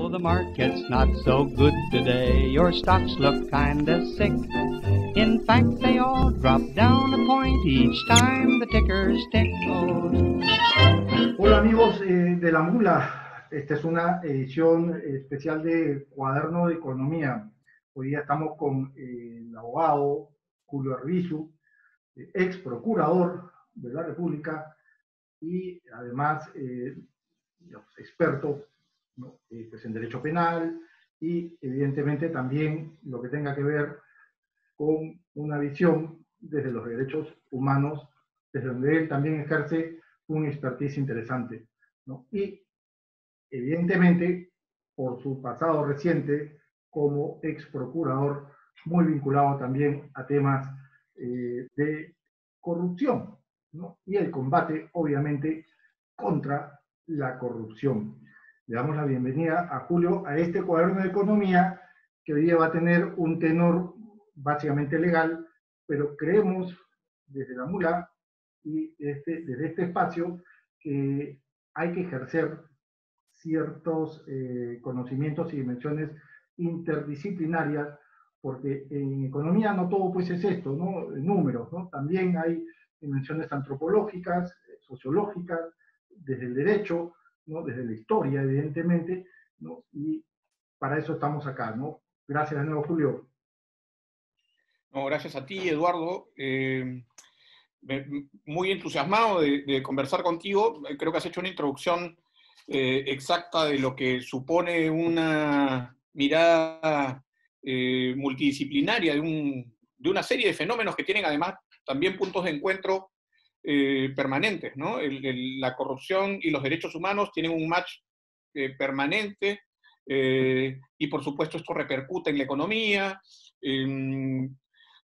know the market's not so good today. Your stocks look kinda sick. In fact, they all drop down a point each time the tickers tick. Hola amigos de La Mula, esta es una edición especial de Cuaderno de Economía. Hoy día estamos con el abogado Julio Arbizu, ex procurador de la República y además experto, ¿no? Pues en derecho penal y evidentemente también lo que tenga que ver con una visión desde los derechos humanos, desde donde él también ejerce un expertise interesante, ¿no? Y evidentemente por su pasado reciente como ex procurador, muy vinculado también a temas de corrupción, ¿no? Y el combate, obviamente, contra la corrupción. Le damos la bienvenida a Julio a este cuaderno de economía que hoy día va a tener un tenor básicamente legal, pero creemos desde La Mula y desde este espacio que hay que ejercer ciertos conocimientos y dimensiones interdisciplinarias, porque en economía no todo pues es esto, ¿no? Números, ¿no? También hay dimensiones antropológicas, sociológicas, desde el derecho, ¿no? Desde la historia, evidentemente, ¿no? Y para eso estamos acá, ¿no? Gracias de nuevo, Julio. No, gracias a ti, Eduardo. Muy entusiasmado de conversar contigo. Creo que has hecho una introducción exacta de lo que supone una mirada multidisciplinaria de una serie de fenómenos que tienen además también puntos de encuentro permanentes, ¿no? La corrupción y los derechos humanos tienen un match permanente y por supuesto esto repercute en la economía.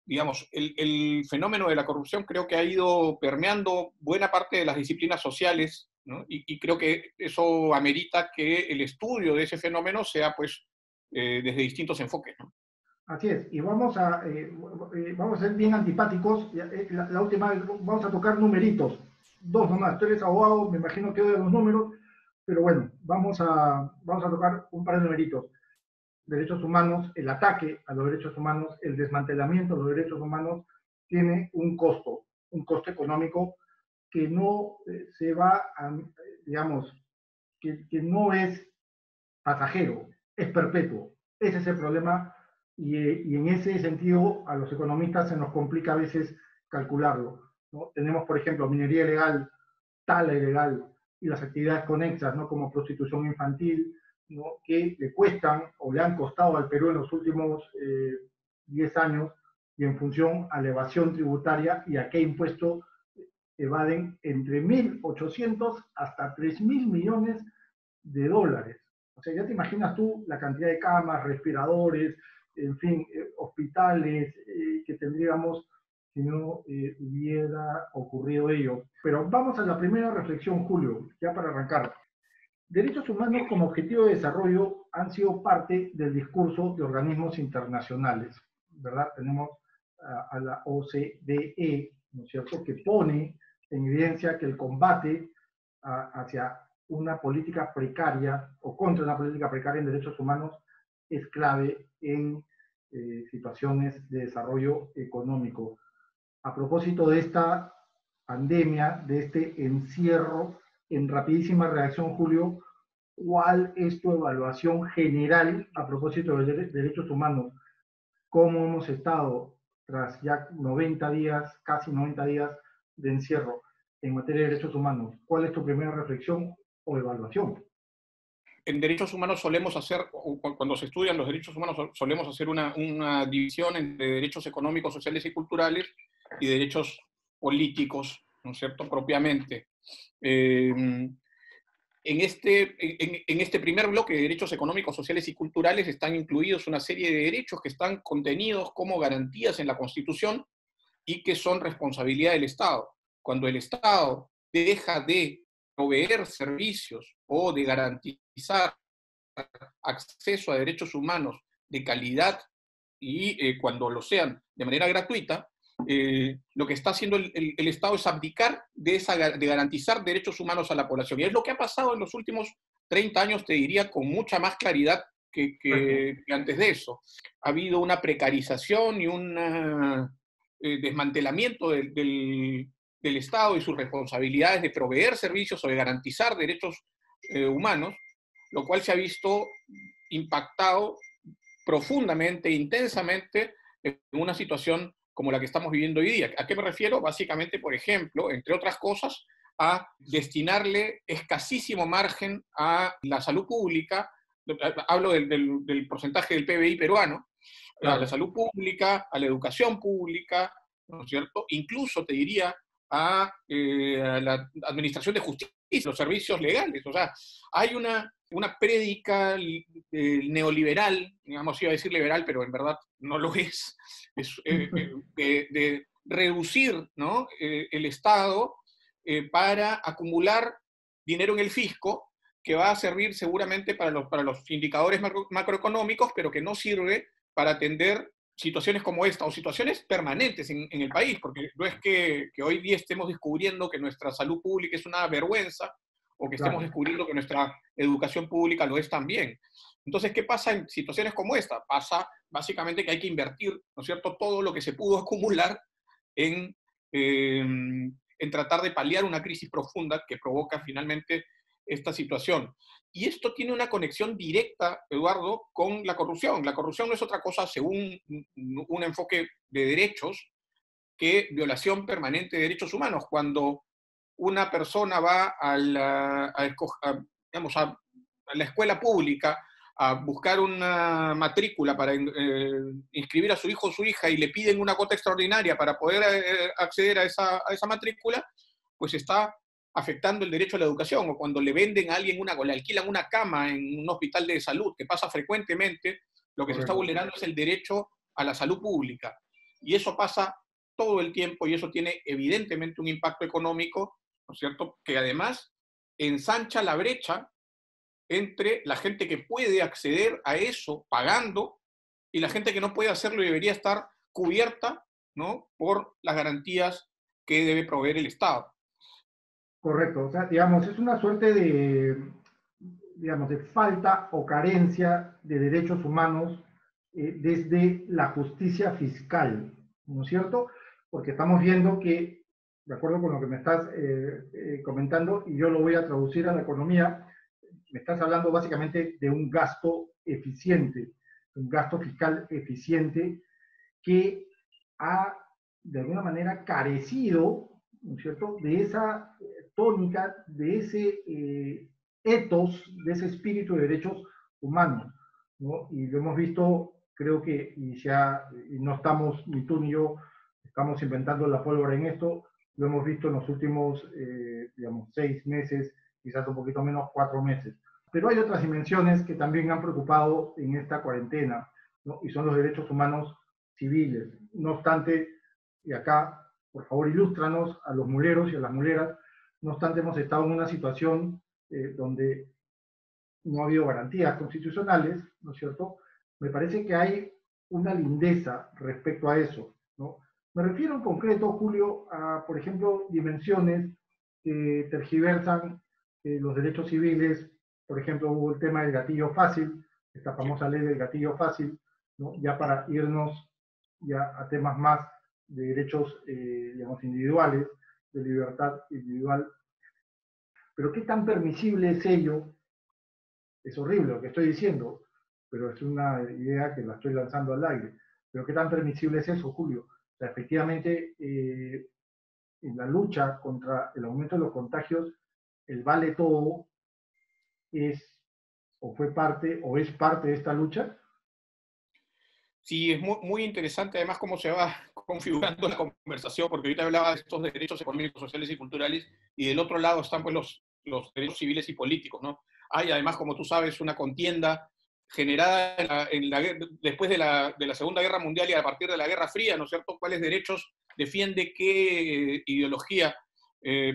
Digamos, el fenómeno de la corrupción creo que ha ido permeando buena parte de las disciplinas sociales, ¿no? Y creo que eso amerita que el estudio de ese fenómeno sea, pues, desde distintos enfoques, ¿no? Así es, y vamos a ser bien antipáticos. La última vez vamos a tocar numeritos, dos nomás. Tú eres abogado, me imagino que odias los números, pero bueno, vamos a tocar un par de numeritos. Derechos humanos, el ataque a los derechos humanos, el desmantelamiento de los derechos humanos tiene un costo económico que no se va a, digamos, que no es pasajero, es perpetuo. Ese es el problema y en ese sentido a los economistas se nos complica a veces calcularlo, ¿no? Tenemos, por ejemplo, minería ilegal, tala ilegal y las actividades conexas, ¿no? Como prostitución infantil, ¿no? Que le cuestan o le han costado al Perú en los últimos 10 años y en función a la evasión tributaria y a qué impuesto evaden entre 1.800 hasta 3.000 millones de dólares. O sea, ya te imaginas tú la cantidad de camas, respiradores, en fin, hospitales que tendríamos si no hubiera ocurrido ello. Pero vamos a la primera reflexión, Julio, ya para arrancar. Derechos humanos como objetivo de desarrollo han sido parte del discurso de organismos internacionales, ¿verdad? Tenemos a la OCDE, ¿no es cierto?, que pone en evidencia que el combate hacia una política precaria o contra una política precaria en derechos humanos es clave en situaciones de desarrollo económico. A propósito de esta pandemia, de este encierro, en rapidísima reacción, Julio, ¿cuál es tu evaluación general a propósito de derechos humanos? ¿Cómo hemos estado tras ya 90 días, casi 90 días de encierro en materia de derechos humanos? ¿Cuál es tu primera reflexión o evaluación? En derechos humanos solemos hacer, cuando se estudian los derechos humanos, solemos hacer una división entre derechos económicos, sociales y culturales y derechos políticos, ¿no es cierto?, propiamente. En este primer bloque de derechos económicos, sociales y culturales están incluidos una serie de derechos que están contenidos como garantías en la Constitución y que son responsabilidad del Estado. Cuando el Estado deja de proveer servicios o de garantizar acceso a derechos humanos de calidad y cuando lo sean de manera gratuita, lo que está haciendo el Estado es abdicar de garantizar derechos humanos a la población. Y es lo que ha pasado en los últimos 30 años, te diría, con mucha más claridad que antes de eso. Ha habido una precarización y un desmantelamiento del Estado y sus responsabilidades de proveer servicios o de garantizar derechos humanos, lo cual se ha visto impactado profundamente, intensamente, en una situación como la que estamos viviendo hoy día. ¿A qué me refiero? Básicamente, por ejemplo, entre otras cosas, a destinarle escasísimo margen a la salud pública. Hablo del porcentaje del PBI peruano, a la salud pública, a la educación pública, ¿no es cierto? Incluso, te diría, a la administración de justicia, los servicios legales. O sea, hay una prédica neoliberal, digamos, iba a decir liberal, pero en verdad no lo es de reducir, ¿no? El Estado para acumular dinero en el fisco, que va a servir seguramente para los indicadores macroeconómicos, pero que no sirve para atender situaciones como esta, o situaciones permanentes en el país, porque no es que hoy día estemos descubriendo que nuestra salud pública es una vergüenza, o que estemos descubriendo que nuestra educación pública lo es también. Entonces, ¿qué pasa en situaciones como esta? Pasa básicamente que hay que invertir, ¿no es cierto?, todo lo que se pudo acumular en tratar de paliar una crisis profunda que provoca finalmente esta situación. Y esto tiene una conexión directa, Eduardo, con la corrupción. La corrupción no es otra cosa, según un enfoque de derechos, que violación permanente de derechos humanos. Cuando una persona va a la escuela pública a buscar una matrícula para inscribir a su hijo o su hija y le piden una cuota extraordinaria para poder acceder a esa matrícula, pues está afectando el derecho a la educación. O cuando le venden a alguien o le alquilan una cama en un hospital de salud, que pasa frecuentemente, lo que se está vulnerando es el derecho a la salud pública. Y eso pasa todo el tiempo, y eso tiene evidentemente un impacto económico, ¿no es cierto?, que además ensancha la brecha entre la gente que puede acceder a eso pagando y la gente que no puede hacerlo y debería estar cubierta, ¿no?, por las garantías que debe proveer el Estado. Correcto, o sea, digamos, es una suerte de falta o carencia de derechos humanos desde la justicia fiscal, ¿no es cierto? Porque estamos viendo que, de acuerdo con lo que me estás comentando, y yo lo voy a traducir a la economía, me estás hablando básicamente de un gasto eficiente, un gasto fiscal eficiente que ha, de alguna manera, carecido, ¿no es cierto?, de esa tónica, de ese ethos, de ese espíritu de derechos humanos, ¿no? Y lo hemos visto, creo que, y no estamos, ni tú ni yo, estamos inventando la pólvora en esto, lo hemos visto en los últimos, 6 meses, quizás un poquito menos, 4 meses. Pero hay otras dimensiones que también han preocupado en esta cuarentena, ¿no? Y son los derechos humanos civiles. No obstante, y acá, por favor, ilústranos a los muleros y a las muleras, no obstante, hemos estado en una situación donde no ha habido garantías constitucionales, ¿no es cierto? Me parece que hay una lindeza respecto a eso, ¿no? Me refiero en concreto, Julio, a, por ejemplo, dimensiones que tergiversan los derechos civiles. Por ejemplo, hubo el tema del gatillo fácil, esta famosa ley del gatillo fácil, ¿no? Ya para irnos ya a temas más de derechos, individuales, de libertad individual. Pero ¿qué tan permisible es ello? Es horrible lo que estoy diciendo, pero es una idea que la estoy lanzando al aire. Pero ¿qué tan permisible es eso, Julio? O sea, efectivamente, en la lucha contra el aumento de los contagios, el vale todo es, o fue parte, o es parte de esta lucha. Sí, es muy, muy interesante además cómo se va configurando la conversación, porque ahorita hablaba de estos derechos económicos, sociales y culturales, y del otro lado están pues los derechos civiles y políticos, ¿no? Hay además, como tú sabes, una contienda generada después de la Segunda Guerra Mundial y a partir de la Guerra Fría, ¿no es cierto?, cuáles derechos defiende qué ideología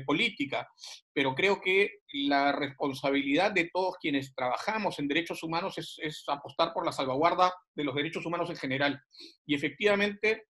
política. Pero creo que la responsabilidad de todos quienes trabajamos en derechos humanos es apostar por la salvaguarda de los derechos humanos en general. Y efectivamente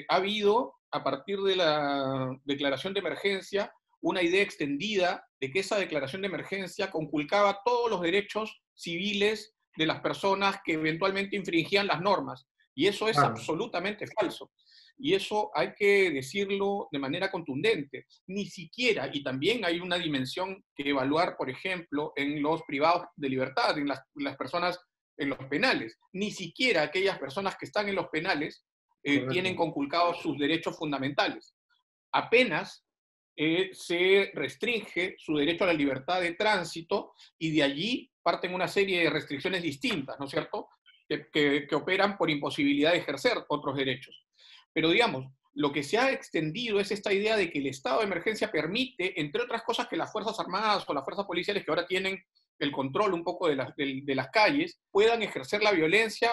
ha habido, a partir de la declaración de emergencia, una idea extendida de que esa declaración de emergencia conculcaba todos los derechos civiles de las personas que eventualmente infringían las normas. Y eso es Claro, absolutamente falso. Y eso hay que decirlo de manera contundente. Ni siquiera, y también hay una dimensión que evaluar, por ejemplo, en los privados de libertad, en las personas en los penales. Ni siquiera aquellas personas que están en los penales tienen correcto. conculcados sus derechos fundamentales. Apenas se restringe su derecho a la libertad de tránsito y de allí parten una serie de restricciones distintas, ¿no es cierto?, que operan por imposibilidad de ejercer otros derechos. Pero digamos, lo que se ha extendido es esta idea de que el estado de emergencia permite, entre otras cosas, que las Fuerzas Armadas o las fuerzas policiales que ahora tienen el control un poco de las calles, puedan ejercer la violencia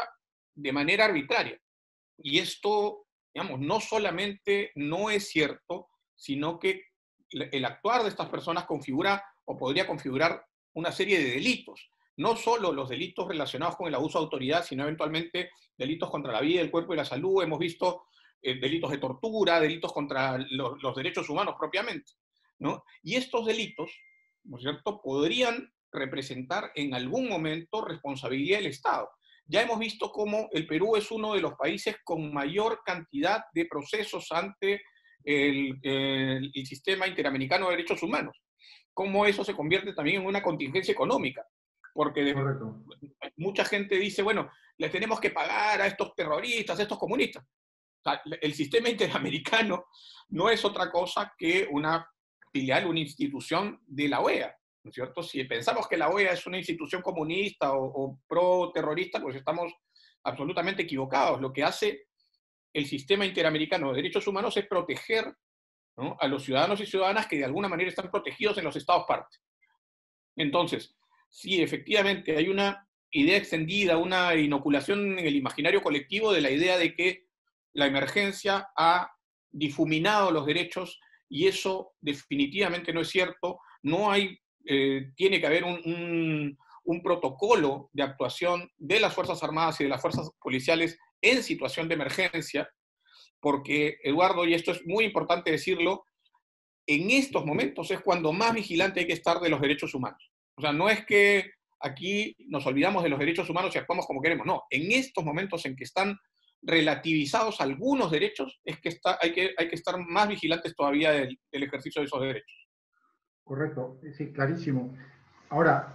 de manera arbitraria. Y esto, digamos, no solamente no es cierto, sino que el actuar de estas personas configura o podría configurar una serie de delitos. No solo los delitos relacionados con el abuso de autoridad, sino eventualmente delitos contra la vida, el cuerpo y la salud. Hemos visto delitos de tortura, delitos contra los derechos humanos propiamente, ¿no? Y estos delitos, ¿no es cierto?, podrían representar en algún momento responsabilidad del Estado. Ya hemos visto cómo el Perú es uno de los países con mayor cantidad de procesos ante el sistema interamericano de derechos humanos. Cómo eso se convierte también en una contingencia económica. Porque Correcto. mucha gente dice, bueno, le tenemos que pagar a estos terroristas, a estos comunistas. O sea, el sistema interamericano no es otra cosa que una filial, una institución de la OEA, ¿no es cierto? Si pensamos que la OEA es una institución comunista o pro-terrorista, pues estamos absolutamente equivocados. Lo que hace el sistema interamericano de derechos humanos es proteger, ¿no?, a los ciudadanos y ciudadanas que de alguna manera están protegidos en los estados parte. Entonces, sí, efectivamente hay una idea extendida, una inoculación en el imaginario colectivo de la idea de que la emergencia ha difuminado los derechos y eso definitivamente no es cierto. No hay, tiene que haber un protocolo de actuación de las Fuerzas Armadas y de las Fuerzas Policiales en situación de emergencia, porque, Eduardo, y esto es muy importante decirlo, en estos momentos es cuando más vigilante hay que estar de los derechos humanos. O sea, no es que aquí nos olvidamos de los derechos humanos y actuamos como queremos, no. En estos momentos en que están relativizados algunos derechos, es que hay que estar más vigilantes todavía del ejercicio de esos derechos. Correcto, sí, clarísimo. Ahora,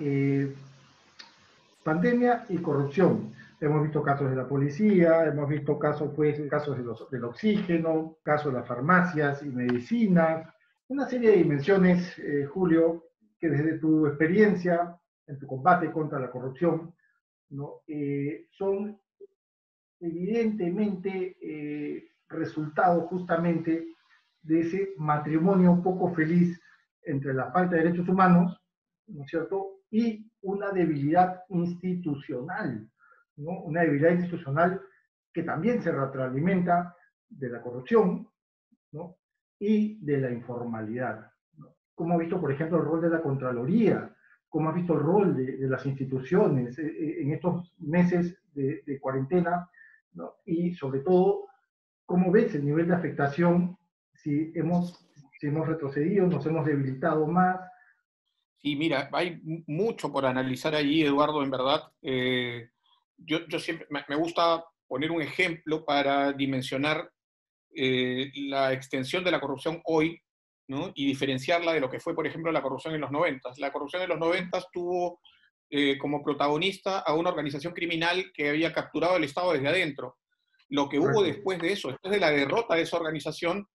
pandemia y corrupción. Hemos visto casos de la policía, hemos visto casos, pues, casos del oxígeno, casos de las farmacias y medicinas, una serie de dimensiones, Julio, que desde tu experiencia en tu combate contra la corrupción, ¿no? Son evidentemente resultado justamente de ese matrimonio poco feliz entre la falta de derechos humanos, ¿no es cierto?, y una debilidad institucional, ¿no? Una debilidad institucional que también se retroalimenta de la corrupción, ¿no?, y de la informalidad, ¿no? Como ha visto, por ejemplo, el rol de la Contraloría, cómo ha visto el rol de las instituciones en estos meses de cuarentena, ¿no? Y sobre todo, cómo ves el nivel de afectación, si hemos retrocedido, nos hemos debilitado más. Sí, mira, hay mucho por analizar allí, Eduardo, en verdad. Yo siempre me gusta poner un ejemplo para dimensionar la extensión de la corrupción hoy, ¿no?, y diferenciarla de lo que fue, por ejemplo, la corrupción en los 90. La corrupción en los 90 tuvo como protagonista a una organización criminal que había capturado el Estado desde adentro. Lo que hubo Correcto. después de eso, después de la derrota de esa organización,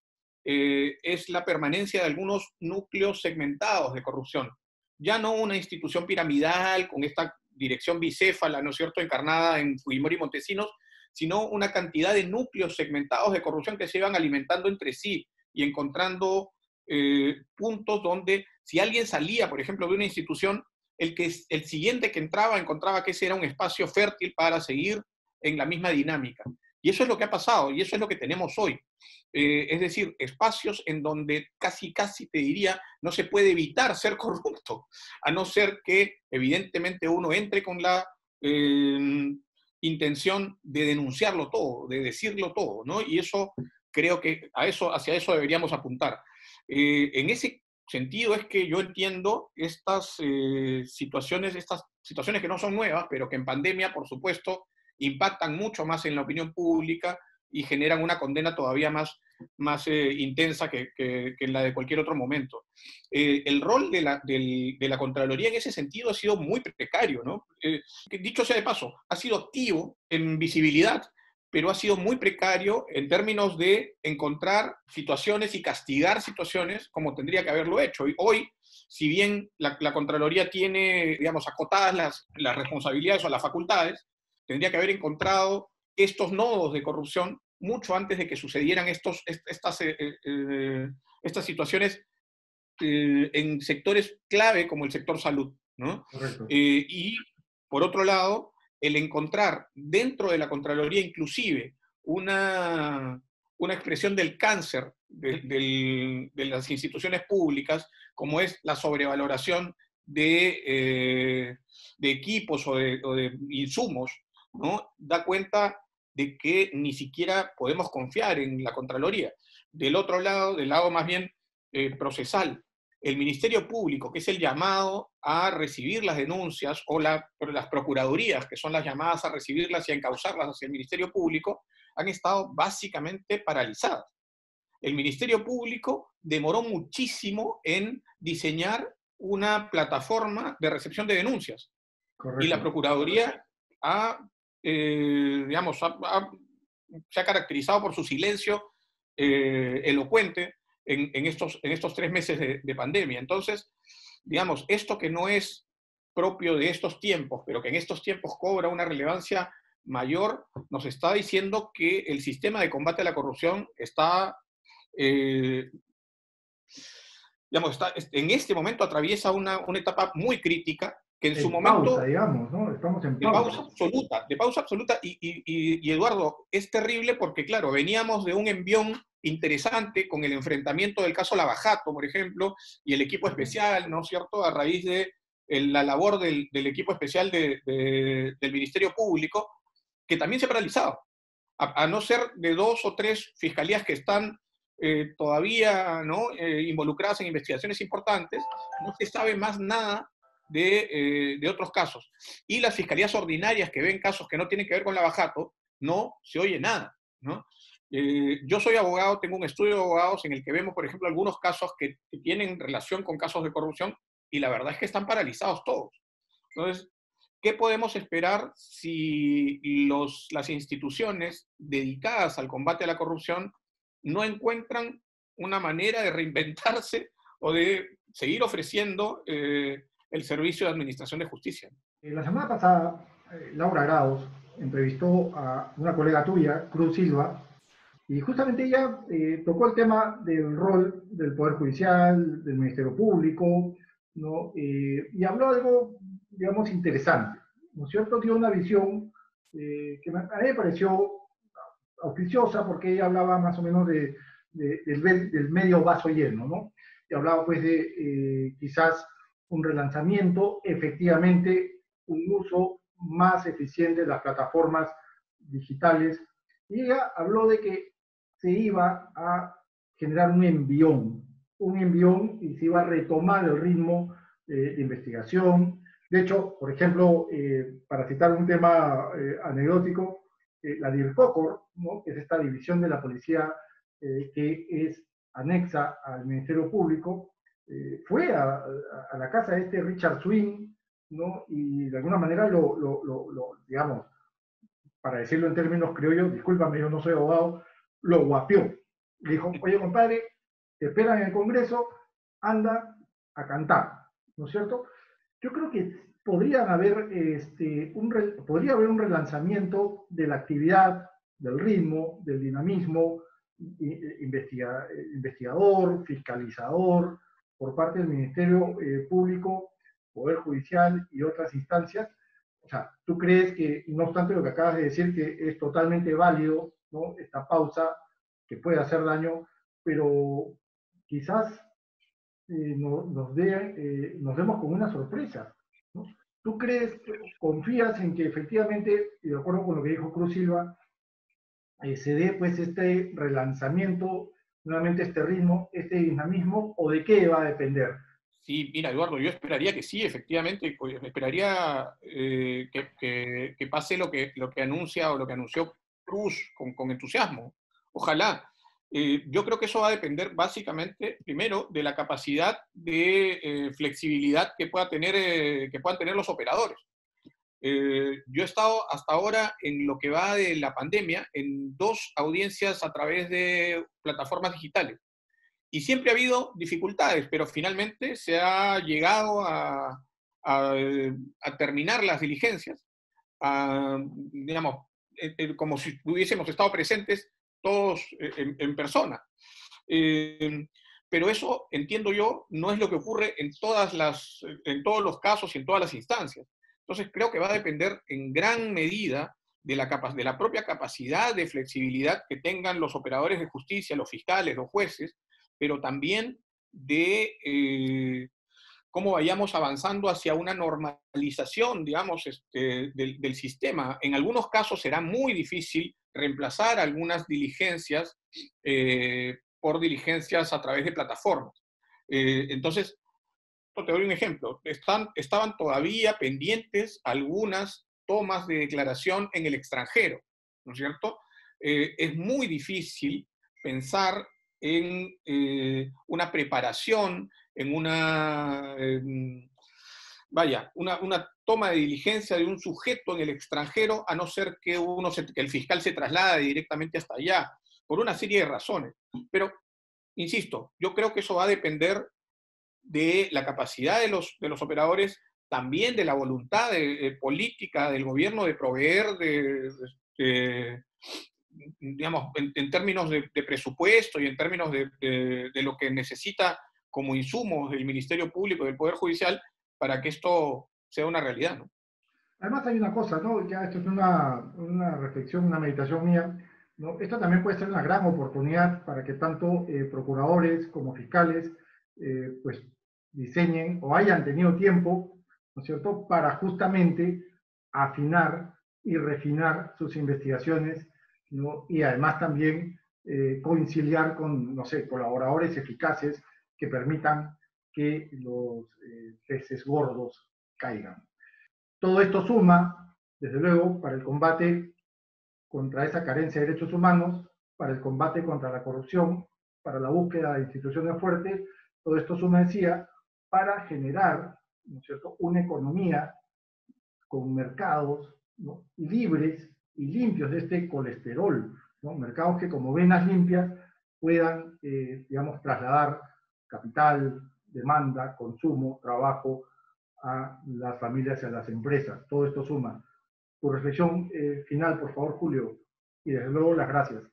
es la permanencia de algunos núcleos segmentados de corrupción. Ya no una institución piramidal con esta dirección bicéfala, ¿no es cierto?, encarnada en Fujimori y Montesinos, sino una cantidad de núcleos segmentados de corrupción que se iban alimentando entre sí y encontrando puntos donde si alguien salía, por ejemplo, de una institución, el siguiente que entraba encontraba que ese era un espacio fértil para seguir en la misma dinámica. Y eso es lo que ha pasado y eso es lo que tenemos hoy. Es decir, espacios en donde casi te diría, no se puede evitar ser corrupto, a no ser que evidentemente uno entre con la intención de denunciarlo todo, de decirlo todo, ¿no? Y eso creo que hacia eso deberíamos apuntar. En ese sentido es que yo entiendo estas situaciones que no son nuevas, pero que en pandemia, por supuesto, impactan mucho más en la opinión pública y generan una condena todavía más intensa que en la de cualquier otro momento. El rol de la Contraloría en ese sentido ha sido muy precario, ¿no? Dicho sea de paso, ha sido activo en visibilidad, pero ha sido muy precario en términos de encontrar situaciones y castigar situaciones como tendría que haberlo hecho. Y hoy, si bien la Contraloría tiene, digamos, acotadas las responsabilidades o las facultades, tendría que haber encontrado estos nodos de corrupción mucho antes de que sucedieran estas situaciones en sectores clave como el sector salud, ¿no? Correcto. Y por otro lado, el encontrar dentro de la Contraloría inclusive una expresión del cáncer de las instituciones públicas, como es la sobrevaloración de equipos o de insumos, ¿no? Da cuenta de que ni siquiera podemos confiar en la Contraloría. Del otro lado, del lado más bien procesal, el Ministerio Público, que es el llamado a recibir las denuncias, o las procuradurías, que son las llamadas a recibirlas y a encauzarlas hacia el Ministerio Público, han estado básicamente paralizadas. El Ministerio Público demoró muchísimo en diseñar una plataforma de recepción de denuncias. Correcto. Y la Procuraduría se ha caracterizado por su silencio elocuente en estos 3 meses de pandemia. Entonces, digamos, esto que no es propio de estos tiempos, pero que en estos tiempos cobra una relevancia mayor, nos está diciendo que el sistema de combate a la corrupción en este momento atraviesa una etapa muy crítica, que en su momento... pausa, digamos, ¿no? Estamos en pausa. De pausa absoluta, y Eduardo, es terrible porque, claro, veníamos de un envión interesante con el enfrentamiento del caso Lavajato, por ejemplo, y el equipo especial, ¿no es cierto?, a raíz de la labor del equipo especial del Ministerio Público, que también se ha paralizado, a no ser de 2 o 3 fiscalías que están todavía, ¿no?, involucradas en investigaciones importantes. No se sabe más nada de otros casos. Y las fiscalías ordinarias que ven casos que no tienen que ver con Lavajato, no se oye nada, ¿no? Yo soy abogado, tengo un estudio de abogados en el que vemos, por ejemplo, algunos casos que tienen relación con casos de corrupción, y la verdad es que están paralizados todos. Entonces, ¿qué podemos esperar si las instituciones dedicadas al combate a la corrupción no encuentran una manera de reinventarse o de seguir ofreciendo el servicio de administración de justicia? La semana pasada, Laura Graus entrevistó a una colega tuya, Cruz Silva, y justamente ella tocó el tema del rol del Poder Judicial, del Ministerio Público, ¿no? Y habló algo, digamos, interesante, ¿no es cierto? Dio una visión que a mí me pareció auspiciosa, porque ella hablaba más o menos del medio vaso lleno, ¿no? Y hablaba pues de quizás un relanzamiento, efectivamente un uso más eficiente de las plataformas digitales, y ella habló de que se iba a generar un envión, y se iba a retomar el ritmo de investigación. De hecho, por ejemplo, para citar un tema anecdótico, la DIRCOCOR, ¿no?, que es esta división de la policía que es anexa al Ministerio Público, fue a la casa de este Richard Swing, ¿no?, y de alguna manera digamos, para decirlo en términos criollos, discúlpame, yo no soy abogado, lo guapió. Le dijo, oye, compadre, te esperan en el Congreso, anda a cantar, ¿no es cierto? Yo creo que podría haber un relanzamiento de la actividad, del ritmo, del dinamismo investigador, fiscalizador, por parte del Ministerio Público, Poder Judicial y otras instancias. O sea, ¿tú crees que, no obstante lo que acabas de decir, que es totalmente válido, ¿no?, esta pausa, que puede hacer daño, pero quizás nos demos con una sorpresa, ¿no? ¿Tú confías en que efectivamente, y de acuerdo con lo que dijo Cruz Silva, se dé pues este relanzamiento nuevamente este ritmo, este dinamismo, o de qué va a depender? Sí, mira, Eduardo, yo esperaría que sí, efectivamente, pues, esperaría que pase lo que anuncia o lo que anunció Cruz con entusiasmo. Ojalá. Yo creo que eso va a depender básicamente, primero, de la capacidad de flexibilidad que puedan tener los operadores. Yo he estado hasta ahora en lo que va de la pandemia en 2 audiencias a través de plataformas digitales. Y siempre ha habido dificultades, pero finalmente se ha llegado a, a terminar las diligencias, digamos, como si hubiésemos estado presentes todos en persona. Eh, pero eso, entiendo yo, no es lo que ocurre en todos los casos y en todas las instancias. Entonces creo que va a depender en gran medida de la propia capacidad de flexibilidad que tengan los operadores de justicia, los fiscales, los jueces, pero también de cómo vayamos avanzando hacia una normalización, digamos, del sistema. En algunos casos será muy difícil reemplazar algunas diligencias por diligencias a través de plataformas. Entonces, te doy un ejemplo. Estaban todavía pendientes algunas tomas de declaración en el extranjero, ¿no es cierto? Es muy difícil pensar en una preparación, en una toma de diligencia de un sujeto en el extranjero, a no ser que que el fiscal se traslade directamente hasta allá, por una serie de razones. Pero, insisto, yo creo que eso va a depender de la capacidad de los operadores, también de la voluntad política del gobierno de proveer digamos, en términos de presupuesto y en términos de lo que necesita como insumos del Ministerio Público, del Poder Judicial, para que esto sea una realidad, ¿no? Además hay una cosa, ¿no? Ya esto es una reflexión, una meditación mía, ¿no? Esto también puede ser una gran oportunidad para que tanto procuradores como fiscales pues diseñen o hayan tenido tiempo, ¿no es cierto?, para justamente afinar y refinar sus investigaciones, ¿no? Y además también conciliar con, no sé, colaboradores eficaces que permitan que los peces gordos caigan. Todo esto suma, desde luego, para el combate contra esa carencia de derechos humanos, para el combate contra la corrupción, para la búsqueda de instituciones fuertes. Todo esto suma, decía, para generar, ¿no es cierto?, una economía con mercados, ¿no?, libres y limpios de este colesterol, ¿no? Mercados que como venas limpias puedan, digamos, trasladar capital, demanda, consumo, trabajo a las familias y a las empresas. Todo esto suma. Tu reflexión final, por favor, Julio, y desde luego las gracias.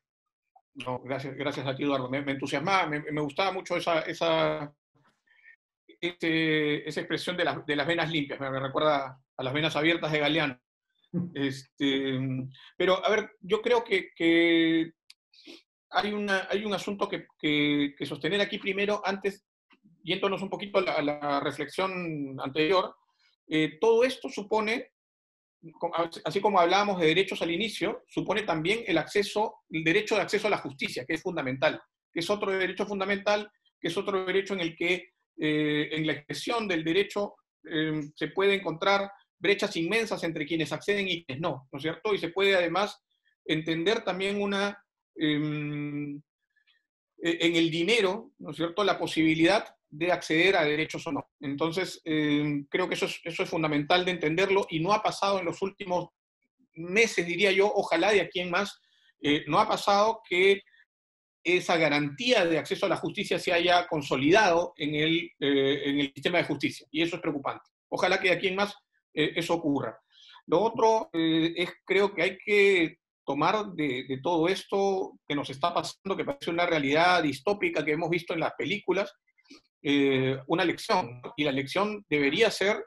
No, gracias a ti, Eduardo. Me entusiasmaba, me gustaba mucho esa expresión de las venas limpias, me recuerda a las venas abiertas de Galeano. Pero, a ver, yo creo que hay un asunto que sostener aquí primero, antes, yéndonos un poquito a la reflexión anterior. Todo esto supone, así como hablábamos de derechos al inicio, supone también el derecho de acceso a la justicia, que es fundamental, que es otro derecho fundamental, que es otro derecho en el que en la expresión del derecho se puede encontrar brechas inmensas entre quienes acceden y quienes no, ¿no es cierto? Y se puede además entender también en el dinero, ¿no es cierto?, la posibilidad de acceder a derechos o no. Entonces, creo que eso es fundamental de entenderlo, y no ha pasado en los últimos meses, diría yo, ojalá de aquí en más, no ha pasado que esa garantía de acceso a la justicia se haya consolidado en el sistema de justicia, y eso es preocupante. Ojalá que de aquí en más eso ocurra. Lo otro creo que hay que tomar de todo esto que nos está pasando, que parece una realidad distópica que hemos visto en las películas, una lección, y la lección debería ser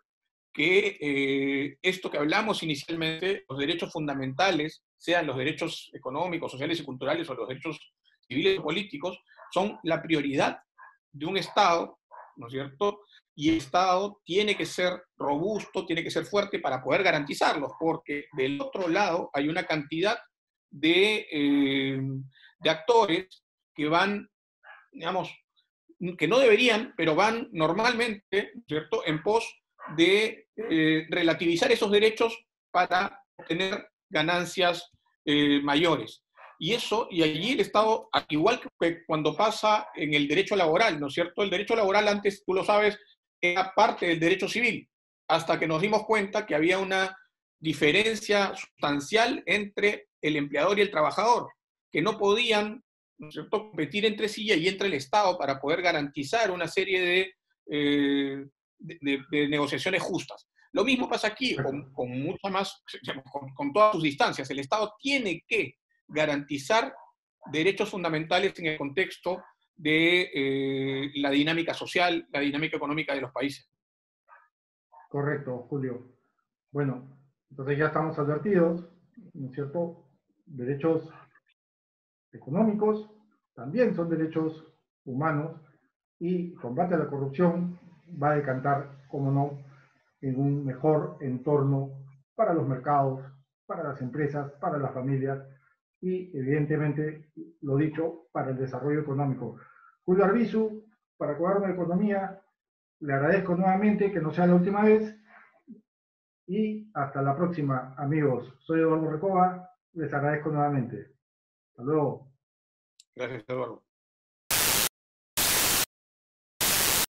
que esto que hablamos inicialmente, los derechos fundamentales, sean los derechos económicos, sociales y culturales, o los derechos civiles y políticos, son la prioridad de un Estado, ¿no es cierto? Y el Estado tiene que ser robusto, tiene que ser fuerte para poder garantizarlos, porque del otro lado hay una cantidad de actores que van digamos, que no deberían, pero van normalmente, ¿cierto?, en pos de relativizar esos derechos para obtener ganancias mayores. Y eso, y allí el Estado, igual que cuando pasa en el derecho laboral, ¿no es cierto? El derecho laboral antes, tú lo sabes, era parte del derecho civil, hasta que nos dimos cuenta que había una diferencia sustancial entre el empleador y el trabajador, que no podían, ¿no es cierto?, competir entre sí, y entra el Estado para poder garantizar una serie de negociaciones justas. Lo mismo pasa aquí, con mucha más, con todas sus distancias. El Estado tiene que garantizar derechos fundamentales en el contexto de la dinámica social, la dinámica económica de los países. Correcto, Julio. Bueno, entonces ya estamos advertidos, ¿no es cierto? Derechos económicos también son derechos humanos y combate a la corrupción va a decantar, como no, en un mejor entorno para los mercados, para las empresas, para las familias y, evidentemente, lo dicho, para el desarrollo económico. Julio Arbizu, para Cuaderno de Economía, le agradezco nuevamente, que no sea la última vez, y hasta la próxima, amigos. Soy Eduardo Recoba, les agradezco nuevamente. Hasta luego. Gracias, Eduardo.